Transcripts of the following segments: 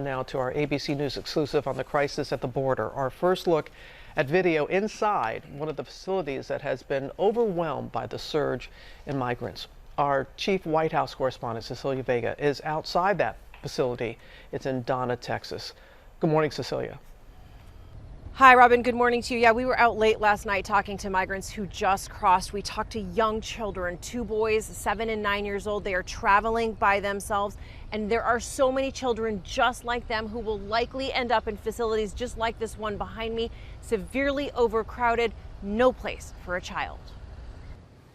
Now to our ABC News exclusive on the crisis at the border. Our first look at video inside one of the facilities that has been overwhelmed by the surge in migrants. Our chief White House correspondent, Cecilia Vega, is outside that facility. It's in Donna, Texas. Good morning, Cecilia. Hi, Robin. Good morning to you. Yeah, we were out late last night talking to migrants who just crossed. We talked to young children, 2 boys, 7 and 9 years old. They are traveling by themselves, and there are so many children just like them who will likely end up in facilities just like this one behind me, severely overcrowded, no place for a child.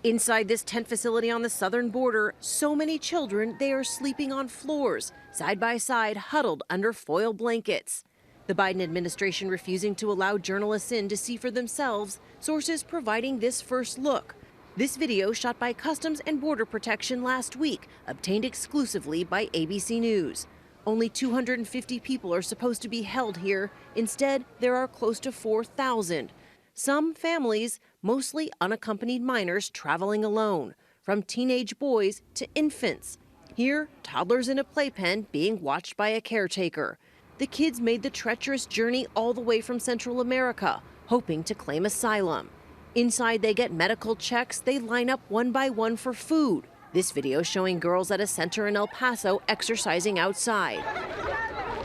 Inside this tent facility on the southern border, so many children, they are sleeping on floors, side by side, huddled under foil blankets. The Biden administration refusing to allow journalists in to see for themselves, sources providing this first look. This video shot by Customs and Border Protection last week, obtained exclusively by ABC News. Only 250 people are supposed to be held here. Instead, there are close to 4,000. Some families, mostly unaccompanied minors, traveling alone, from teenage boys to infants. Here, toddlers in a playpen being watched by a caretaker. The kids made the treacherous journey all the way from Central America, hoping to claim asylum. Inside, they get medical checks. They line up one by one for food. This video showing girls at a center in El Paso exercising outside.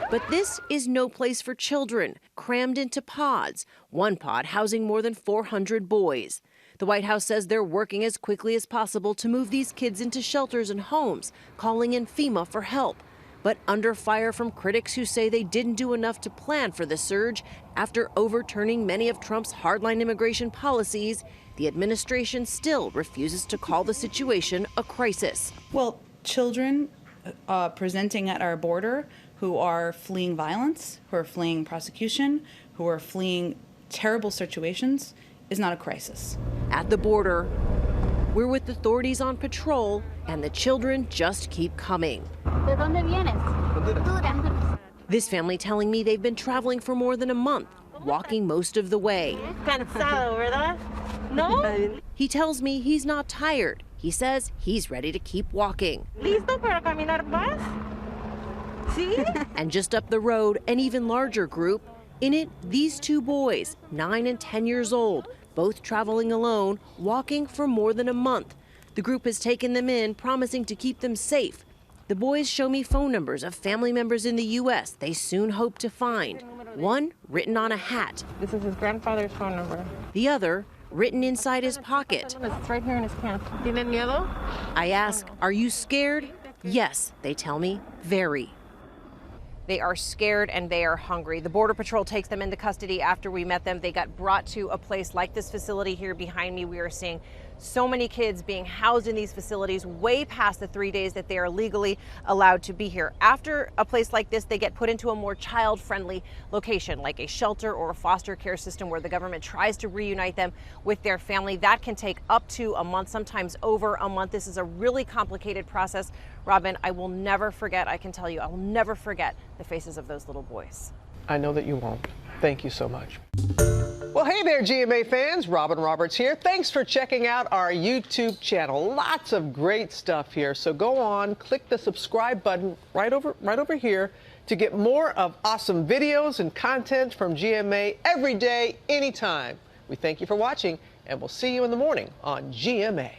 But this is no place for children, crammed into pods, one pod housing more than 400 boys. The White House says they're working as quickly as possible to move these kids into shelters and homes, calling in FEMA for help. But under fire from critics who say they didn't do enough to plan for the surge after overturning many of Trump's hardline immigration policies, the administration still refuses to call the situation a crisis. Well, children presenting at our border who are fleeing violence, who are fleeing prosecution, who are fleeing terrible situations is not a crisis. At the border, we're with authorities on patrol, and the children just keep coming. ¿De dónde vienes? Honduras. This family telling me they've been traveling for more than a month, walking most of the way. Cansado, ¿verdad? No? He tells me he's not tired. He says he's ready to keep walking. ¿Listo para caminar más? Sí? And just up the road, an even larger group. In it, these 2 boys, 9 and 10 years old, both traveling alone, walking for more than a month. The group has taken them in, promising to keep them safe. The boys show me phone numbers of family members in the U.S. they soon hope to find. One written on a hat. This is his grandfather's phone number. The other written inside his pocket. It's right here in his pants. ¿Tienen miedo? I ask, are you scared? Yes, they tell me, very. They are scared and they are hungry. The Border Patrol takes them into custody after we met them. They got brought to a place like this facility here behind me. We are seeing so many kids being housed in these facilities way past the 3 days that they are legally allowed to be here. After a place like this, they get put into a more child-friendly location, like a shelter or a foster care system where the government tries to reunite them with their family. That can take up to a month, sometimes over a month. This is a really complicated process. Robin, I will never forget, I can tell you, I will never forget the faces of those little boys. I know that you won't. Thank you so much. Well, hey there, GMA fans. Robin Roberts here. Thanks for checking out our YouTube channel. Lots of great stuff here. So go on, click the subscribe button right over here to get more of awesome videos and content from GMA every day, anytime. We thank you for watching, and we'll see you in the morning on GMA.